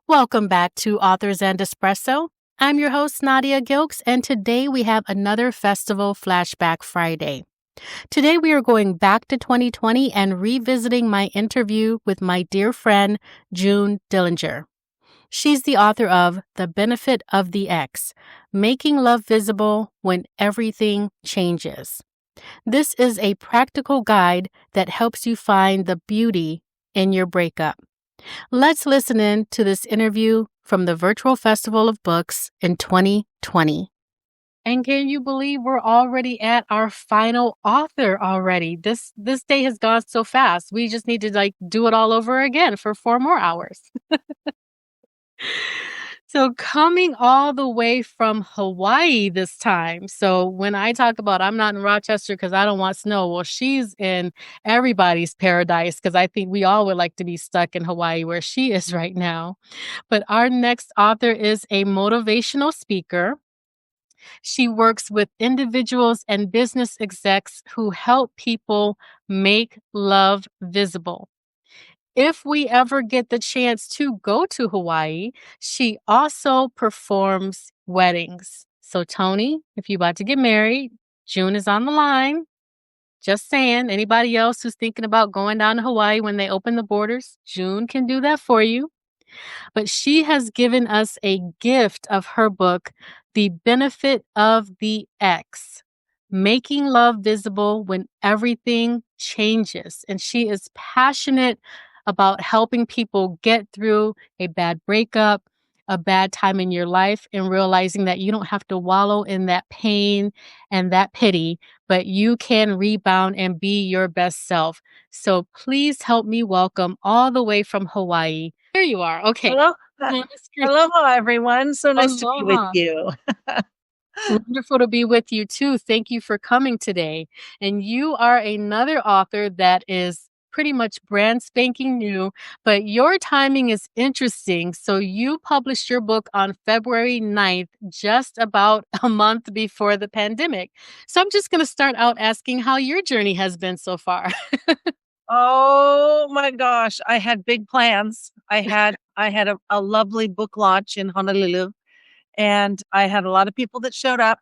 Welcome back to Authors and Espresso. I'm your host, Nadia Gilkes, and today we have another Festival Flashback Friday. Today we are going back to 2020 and revisiting my interview with my dear friend, June Dillinger. She's the author of The Benefit of the Ex, Making Love Visible When Everything Changes. This is a practical guide that helps you find the beauty in your breakup. Let's listen in to this interview from the Virtual Festival of Books in 2020. And can you believe we're already at our final author already? This day has gone so fast. We just need to do it all over again for 4 more hours. So coming all the way from Hawaii this time. So when I talk about I'm not in Rochester because I don't want snow, well, she's in everybody's paradise because I think we all would like to be stuck in Hawaii where she is right now. But our next author is a motivational speaker. She works with individuals and business execs who help people make love visible. If we ever get the chance to go to Hawaii, she also performs weddings. So, Tony, if you're about to get married, June is on the line. Just saying, anybody else who's thinking about going down to Hawaii when they open the borders, June can do that for you. But she has given us a gift of her book, The Benefit of the Ex, Making Love Visible When Everything Changes. And she is passionate about helping people get through a bad breakup, a bad time in your life, and realizing that you don't have to wallow in that pain and that pity, but you can rebound and be your best self. So please help me welcome all the way from Hawaii. There you are. Okay. Hello. Aloha, everyone. So nice to be with you. Wonderful to be with you too. Thank you for coming today. And you are another author that is pretty much brand spanking new, but your timing is interesting. So you published your book on February 9th, just about a month before the pandemic. So I'm just going to start out asking how your journey has been so far. Oh my gosh, I had big plans. I had a lovely book launch in Honolulu, and I had a lot of people that showed up.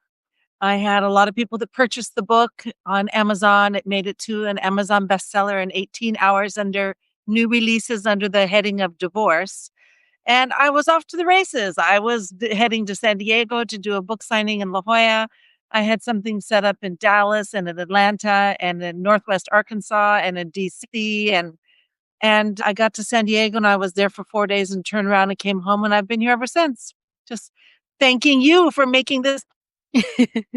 I had a lot of people that purchased the book on Amazon. It made it to an Amazon bestseller in 18 hours under new releases under the heading of divorce. And I was off to the races. I was heading to San Diego to do a book signing in La Jolla. I had something set up in Dallas and in Atlanta and in Northwest Arkansas and in DC. And I got to San Diego and I was there for 4 days and turned around and came home, and I've been here ever since. Just thanking you for making this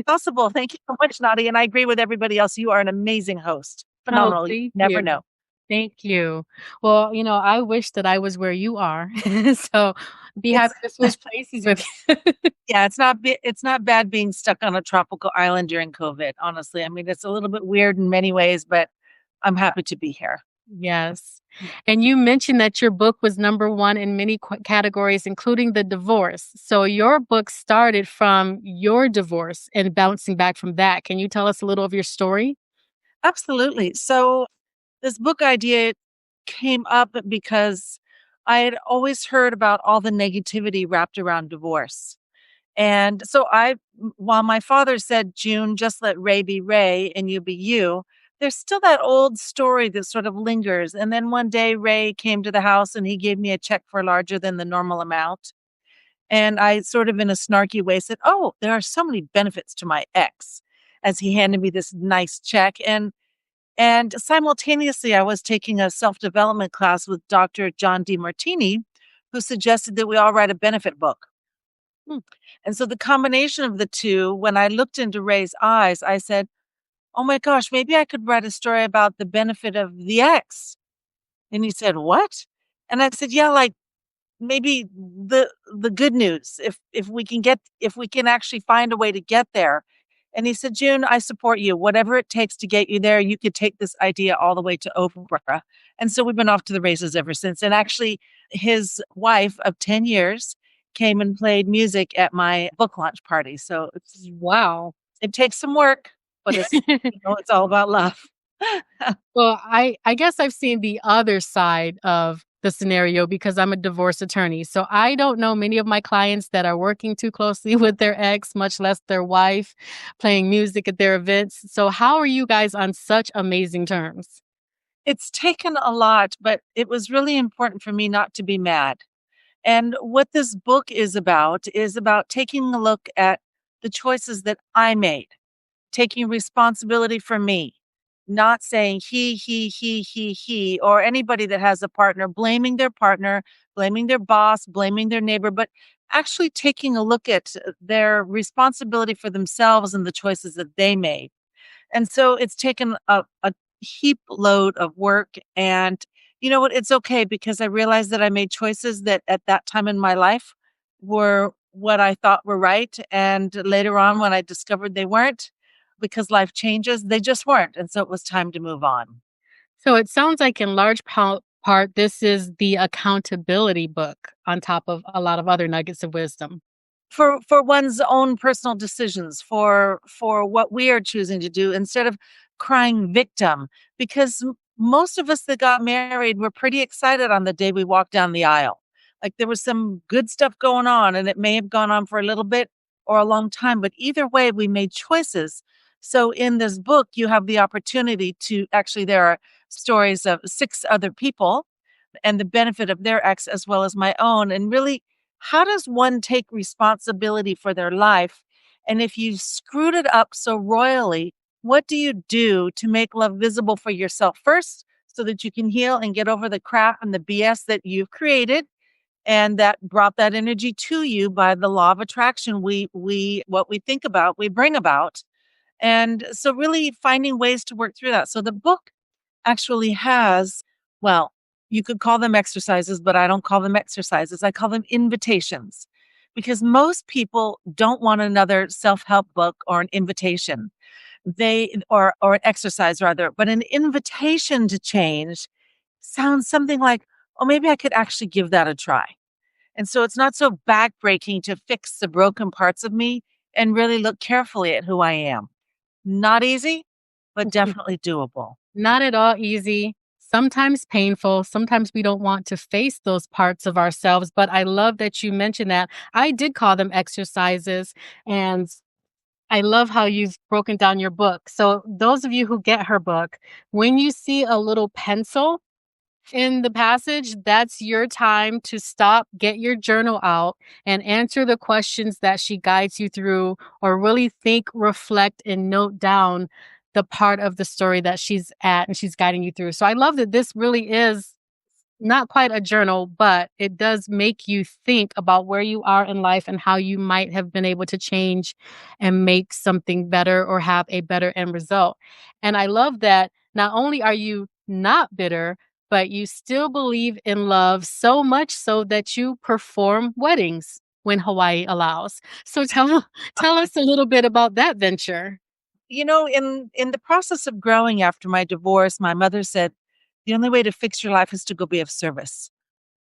possible. Thank you so much, Nadia. And I agree with everybody else. You are an amazing host. Phenomenal. You never know. Thank you. Well, I wish that I was where you are. So be happy to switch places with you. Yeah, it's not bad being stuck on a tropical island during COVID, honestly. I mean, it's a little bit weird in many ways, but I'm happy to be here. Yes. And you mentioned that your book was number one in many categories, including the divorce. So your book started from your divorce and bouncing back from that. Can you tell us a little of your story? Absolutely. So this book idea came up because I had always heard about all the negativity wrapped around divorce. And so while my father said, June, just let Ray be Ray and you be you, there's still that old story that sort of lingers. And then one day Ray came to the house and he gave me a check for larger than the normal amount. And I sort of in a snarky way said, oh, there are so many benefits to my ex, as he handed me this nice check. And simultaneously, I was taking a self-development class with Dr. John DeMartini, who suggested that we all write a benefit book. And so the combination of the two, when I looked into Ray's eyes, I said, oh my gosh, maybe I could write a story about the benefit of the ex. And he said, what? And I said, yeah, like maybe the good news, if we can actually find a way to get there. And he said, June, I support you. Whatever it takes to get you there, you could take this idea all the way to Oprah. And so we've been off to the races ever since. And actually, his wife of 10 years came and played music at my book launch party. So it's, wow. It takes some work, but it's, it's all about love. Well, I guess I've seen the other side of the scenario because I'm a divorce attorney. So I don't know many of my clients that are working too closely with their ex, much less their wife, playing music at their events. So how are you guys on such amazing terms? It's taken a lot, but it was really important for me not to be mad. And what this book is about taking a look at the choices that I made, taking responsibility for me, not saying he, or anybody that has a partner, blaming their boss, blaming their neighbor, but actually taking a look at their responsibility for themselves and the choices that they made. And so it's taken a heap load of work. And you know what? It's okay because I realized that I made choices that at that time in my life were what I thought were right. And later on, when I discovered they weren't, because life changes, they just weren't. And so it was time to move on. So it sounds like in large part, this is the accountability book on top of a lot of other nuggets of wisdom. For one's own personal decisions, for what we are choosing to do instead of crying victim, because most of us that got married were pretty excited on the day we walked down the aisle. Like there was some good stuff going on, and it may have gone on for a little bit or a long time, but either way we made choices. So in this book you have the opportunity to actually, there are stories of six other people and the benefit of their ex as well as my own. And really, how does one take responsibility for their life? And if you screwed it up so royally, what do you do to make love visible for yourself first so that you can heal and get over the crap and the BS that you've created and that brought that energy to you by the law of attraction? We what we think about, we bring about. And so really finding ways to work through that. So the book actually has, well, you could call them exercises, but I don't call them exercises. I call them invitations because most people don't want another self-help book or an invitation. Or an exercise rather, but an invitation to change sounds something like, oh, maybe I could actually give that a try. And so it's not so backbreaking to fix the broken parts of me and really look carefully at who I am. Not easy, but definitely doable. Not at all easy, sometimes painful. Sometimes we don't want to face those parts of ourselves, but I love that you mentioned that. I did call them exercises, and I love how you've broken down your book. So, those of you who get her book, when you see a little pencil in the passage, that's your time to stop, get your journal out, and answer the questions that she guides you through, or really think, reflect, and note down the part of the story that she's at and she's guiding you through. So I love that this really is not quite a journal, but it does make you think about where you are in life and how you might have been able to change and make something better or have a better end result. And I love that not only are you not bitter, but you still believe in love so much so that you perform weddings when Hawaii allows. So tell us a little bit about that venture. You know, in the process of growing after my divorce, my mother said, the only way to fix your life is to go be of service.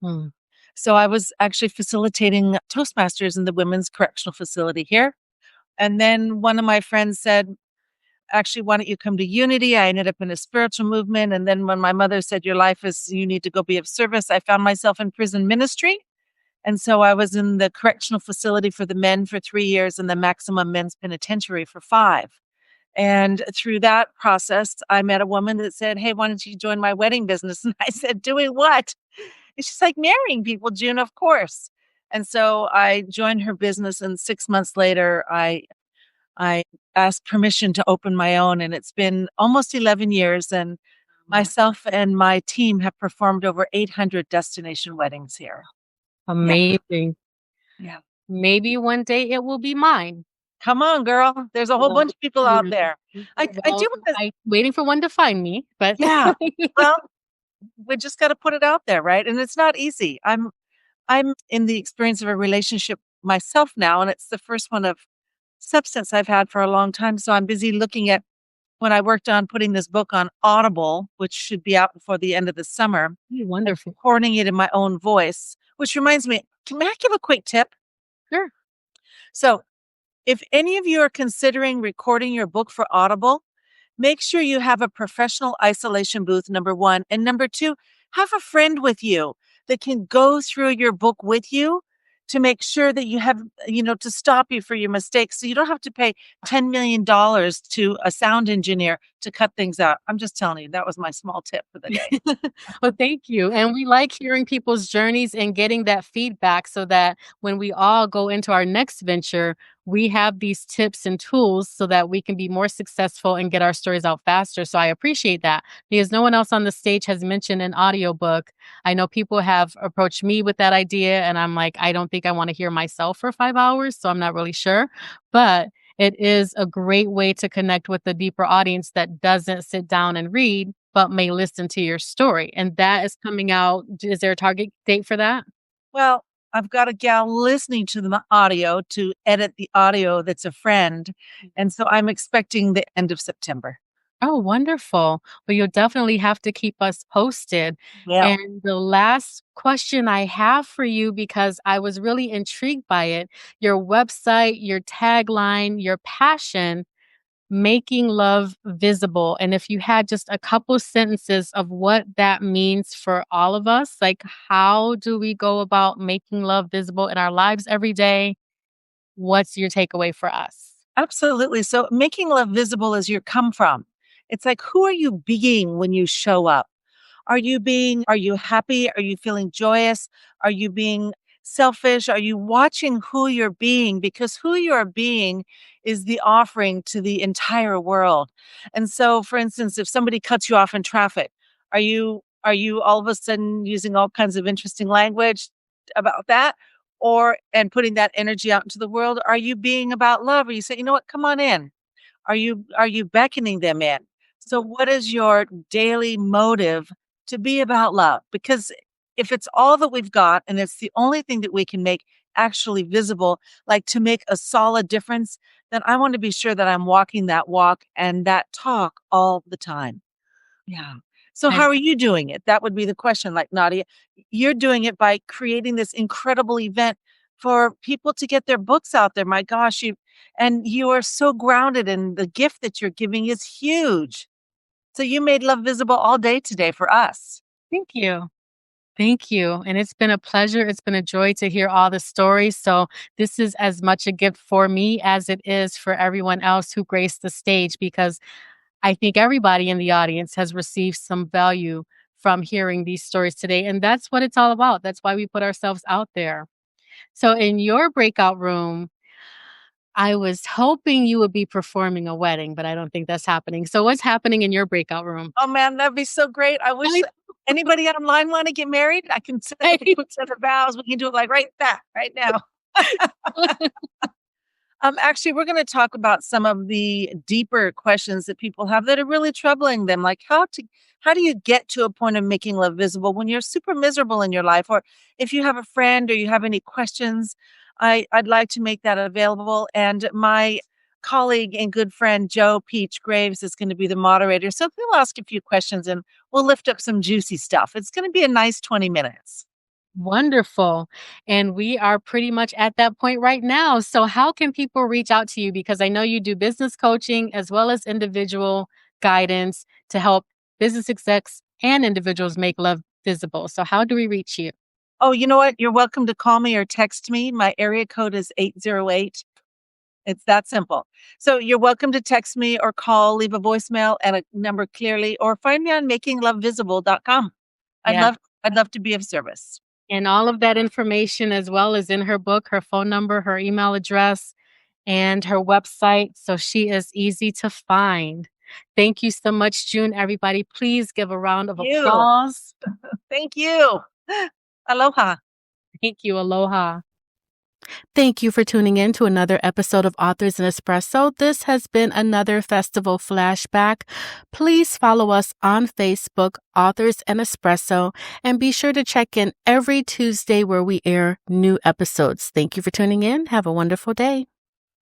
Hmm. So I was actually facilitating Toastmasters in the women's correctional facility here. And then one of my friends said, actually, why don't you come to Unity? I ended up in a spiritual movement. And then when my mother said, your life is, you need to go be of service, I found myself in prison ministry. And so I was in the correctional facility for the men for 3 years and the maximum men's penitentiary for 5. And through that process, I met a woman that said, hey, why don't you join my wedding business? And I said, doing what? And she's like, marrying people, June, of course. And so I joined her business. And 6 months later, I asked permission to open my own. And it's been almost 11 years. And myself and my team have performed over 800 destination weddings here. Yeah. Amazing. Yeah. Maybe one day it will be mine. Come on, girl. There's a whole Well, bunch of people out there. I well, do want to, I waiting for one to find me, but yeah. Well, we just got to put it out there, right? And it's not easy. I'm in the experience of a relationship myself now, and it's the first one of substance I've had for a long time. So I'm busy looking at when I worked on putting this book on Audible, which should be out before the end of the summer, wonderful. recording it in my own voice, which reminds me, may I give a quick tip? Sure. So if any of you are considering recording your book for Audible, make sure you have a professional isolation booth, number one. And number two, have a friend with you. that can go through your book with you to make sure that you have, to stop you for your mistakes. So you don't have to pay $10 million to a sound engineer to cut things out. I'm just telling you, that was my small tip for the day. Well, thank you. And we like hearing people's journeys and getting that feedback so that when we all go into our next venture, we have these tips and tools so that we can be more successful and get our stories out faster. So I appreciate that because no one else on the stage has mentioned an audiobook. I know people have approached me with that idea, and I'm like, I don't think I want to hear myself for 5 hours. So I'm not really sure. But it is a great way to connect with a deeper audience that doesn't sit down and read, but may listen to your story. And that is coming out. Is there a target date for that? Well, I've got a gal listening to the audio to edit the audio that's a friend. And so I'm expecting the end of September. Oh, wonderful. Well, you'll definitely have to keep us posted. Yeah. And the last question I have for you, because I was really intrigued by it, your website, your tagline, your passion, making love visible. And if you had just a couple sentences of what that means for all of us, like how do we go about making love visible in our lives every day? What's your takeaway for us? Absolutely. So making love visible is your come from. It's like, who are you being when you show up? Are you happy? Are you feeling joyous? Are you being selfish? Are you watching who you're being? Because who you are being is the offering to the entire world. And so, for instance, if somebody cuts you off in traffic, are you all of a sudden using all kinds of interesting language about that? And putting that energy out into the world? Are you being about love? Or you say, you know what, come on in? Are you beckoning them in? So what is your daily motive to be about love? Because if it's all that we've got and it's the only thing that we can make actually visible, like to make a solid difference, then I want to be sure that I'm walking that walk and that talk all the time. Yeah. So how are you doing it? That would be the question. Like Nadia, you're doing it by creating this incredible event for people to get their books out there. My gosh, you are so grounded and the gift that you're giving is huge. So you made love visible all day today for us. Thank you. Thank you. And it's been a pleasure. It's been a joy to hear all the stories. So, this is as much a gift for me as it is for everyone else who graced the stage because I think everybody in the audience has received some value from hearing these stories today. And that's what it's all about. That's why we put ourselves out there. So, in your breakout room, I was hoping you would be performing a wedding, but I don't think that's happening. So, what's happening in your breakout room? Oh man, that'd be so great. I wish anybody online want to get married. I can set up a quick set of vows. We can do it like right now. Actually, we're going to talk about some of the deeper questions that people have that are really troubling them, like how do you get to a point of making love visible when you're super miserable in your life, or if you have a friend or you have any questions, I'd like to make that available. And my colleague and good friend Joe Peach Graves is going to be the moderator, so he'll ask a few questions and we'll lift up some juicy stuff. It's going to be a nice 20 minutes. Wonderful. And we are pretty much at that point right now. So, how can people reach out to you? Because I know you do business coaching as well as individual guidance to help business execs and individuals make love visible. So, how do we reach you? Oh, you know what? You're welcome to call me or text me. My area code is 808. It's that simple. So you're welcome to text me or call, leave a voicemail and a number clearly, or find me on makinglovevisible.com. I'd Yeah. love, I'd love to be of service. And all of that information, as well as in her book, her phone number, her email address, and her website. So, she is easy to find. Thank you so much, June. Everybody, please give a round of You. applause. Thank you. Aloha. Thank you. Aloha. Thank you for tuning in to another episode of Authors and Espresso. This has been another festival flashback. Please follow us on Facebook, Authors and Espresso, and be sure to check in every Tuesday where we air new episodes. Thank you for tuning in. Have a wonderful day.